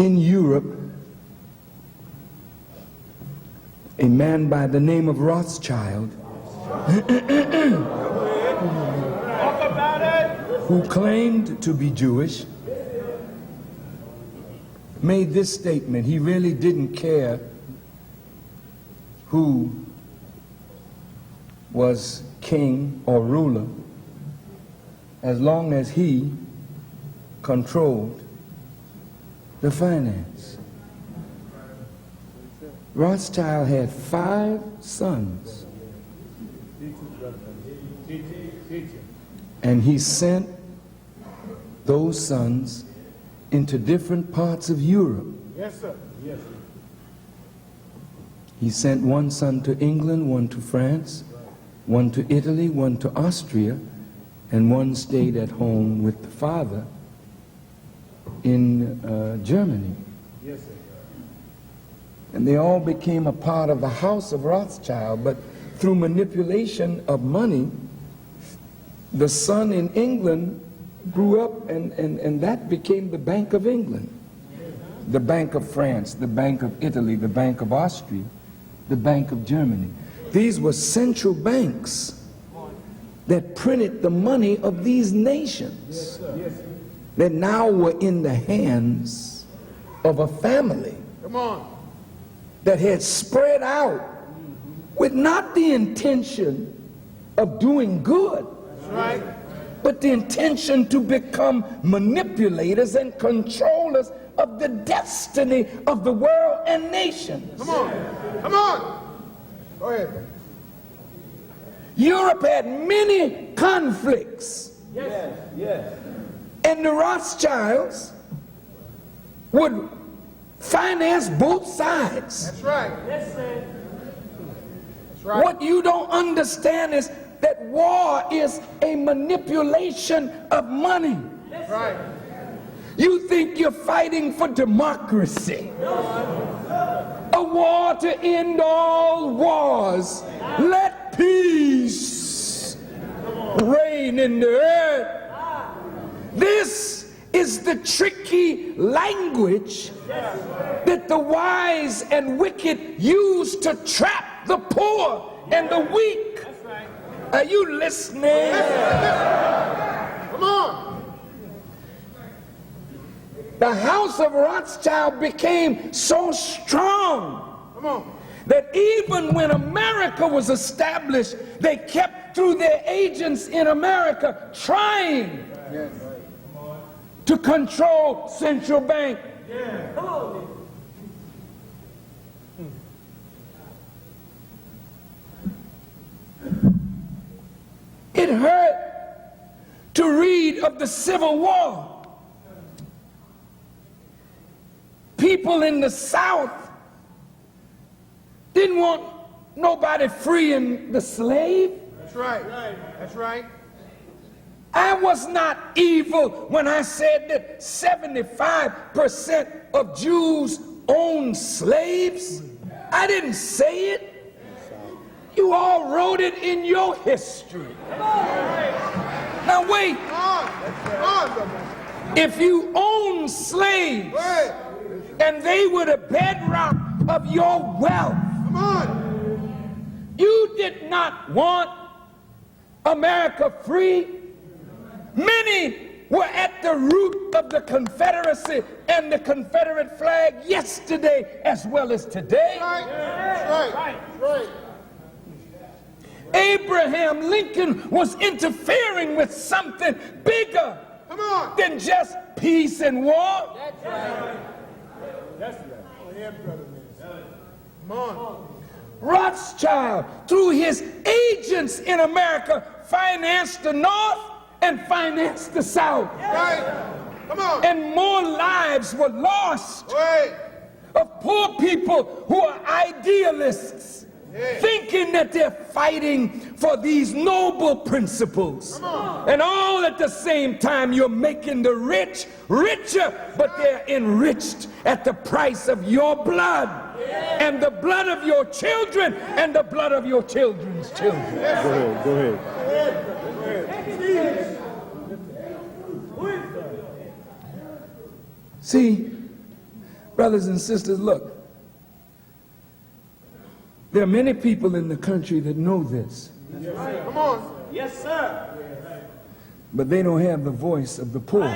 in Europe, a man by the name of Rothschild who claimed to be Jewish made this statement. He really didn't care who was king or ruler as long as he controlled the finance. Rothschild had 5 sons, and he sent those sons into different parts of Europe. Yes, sir. Yes, sir. He sent one son to England, one to France, one to Italy, one to Austria, and one stayed at home with the father in Germany. Yes, sir. And they all became a part of the house of Rothschild, but through manipulation of money, the son in England grew up, and that became the Bank of England, the Bank of France, the Bank of Italy, the Bank of Austria, the Bank of Germany. These were central banks that printed the money of these nations that now were in the hands of a family that had spread out with not the intention of doing good, but the intention to become manipulators and controllers of the destiny of the world and nations. Come on. Come on. Go ahead. Europe had many conflicts. Yes. Yes. And the Rothschilds would finance both sides. That's right. Yes, sir. That's right. What you don't understand is that war is a manipulation of money. That's right. You think you're fighting for democracy. A war to end all wars. Let peace reign in the earth. This is the tricky language that the wise and wicked use to trap the poor and the weak. Are you listening? Come on. The house of Rothschild became so strong Come on. that even when America was established, they kept through their agents in America trying to control central bank. It hurt to read of the Civil War. People in the South didn't want nobody freeing the slave. That's right. That's right. I was not evil when I said that 75% of Jews own slaves. I didn't say it. You all wrote it in your history. Now wait. If you own slaves and they were the bedrock of your wealth, you did not want America free. Many were at the root of the Confederacy and the Confederate flag yesterday as well as today. Right. Abraham Lincoln was interfering with something bigger than just peace and war. That's right. That's right. Come on. Rothschild, through his agents in America, financed the North and financed the South. Right. Come on. And more lives were lost of poor people who are idealists, thinking that they're fighting for these noble principles. And all at the same time, you're making the rich richer, but they're enriched at the price of your blood and the blood of your children and the blood of your children's children. Go ahead. See, Brothers and sisters, look. There are many people in the country that know this. Come on. Yes, sir. But they don't have the voice of the poor.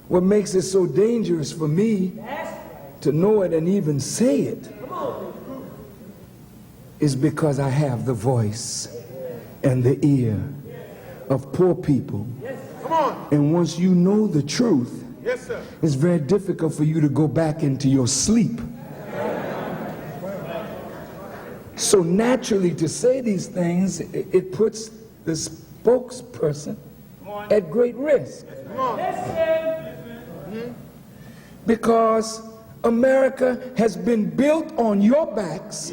What makes it so dangerous for me to know it and even say it is because I have the voice and the ear of poor people. Come on. And once you know the truth, Yes, sir. it's very difficult for you to go back into your sleep. So naturally, to say these things, it puts the spokesperson at great risk. Come on. Because America has been built on your backs.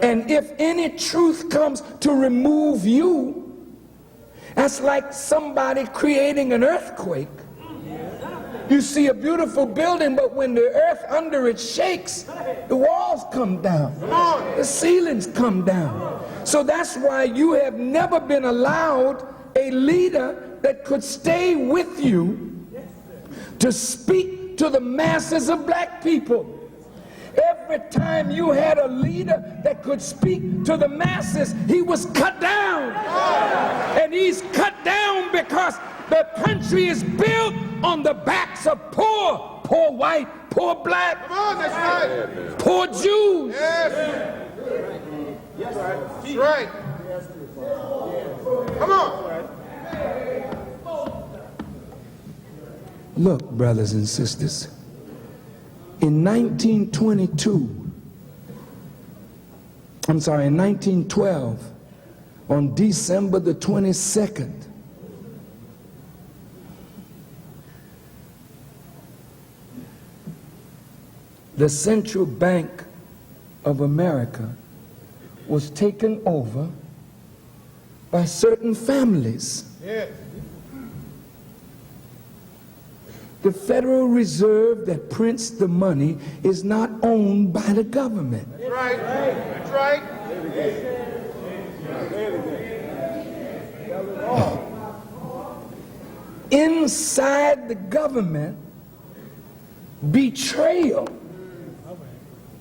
And if any truth comes to remove you, that's like somebody creating an earthquake. You see a beautiful building, but when the earth under it shakes, the walls come down, the ceilings come down. So that's why you have never been allowed a leader that could stay with you to speak to the masses of black people. Every time you had a leader that could speak to the masses, he was cut down. And he's cut down because the country is built on the backs of poor white, poor black, Come on, that's right. poor Jews. Yes. That's right. Come on. Look, brothers and sisters, in 1912, on December the 22nd, the Central Bank of America was taken over by certain families. Yes. The Federal Reserve that prints the money is not owned by the government. That's right. That's right. Inside the government, betrayal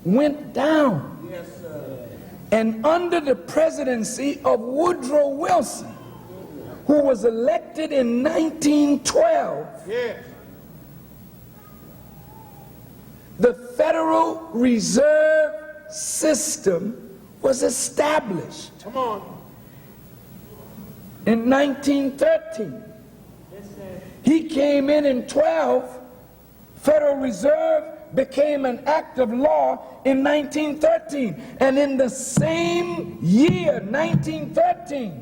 went down. And under the presidency of Woodrow Wilson, who was elected in 1912, Yes. the Federal Reserve System was established Come on. in 1913. He came in 12. Federal Reserve became an act of law in 1913. And in the same year, 1913,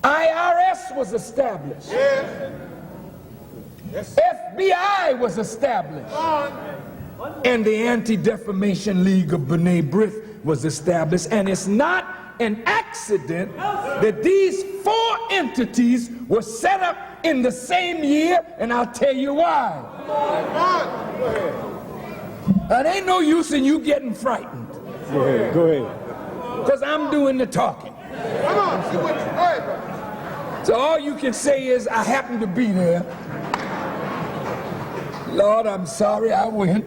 IRS was established. Yes. Yes. FBI was established. Come on. And the Anti-Defamation League of B'nai B'rith was established. And it's not an accident that these four entities were set up in the same year, and I'll tell you why. Come on. Go ahead. It ain't no use in you getting frightened, Go ahead. because I'm doing the talking. Come on. See what you heard, brother. So all you can say is, I happened to be there. Lord, I'm sorry I went.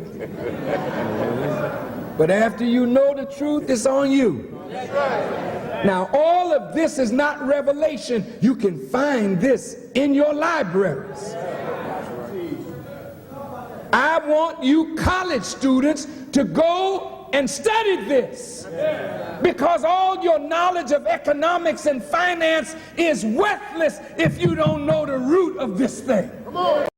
But after you know the truth, it's on you. That's right. Now, all of this is not revelation. You can find this in your libraries. I want you college students to go and study this, because all your knowledge of economics and finance is worthless if you don't know the root of this thing. Come on.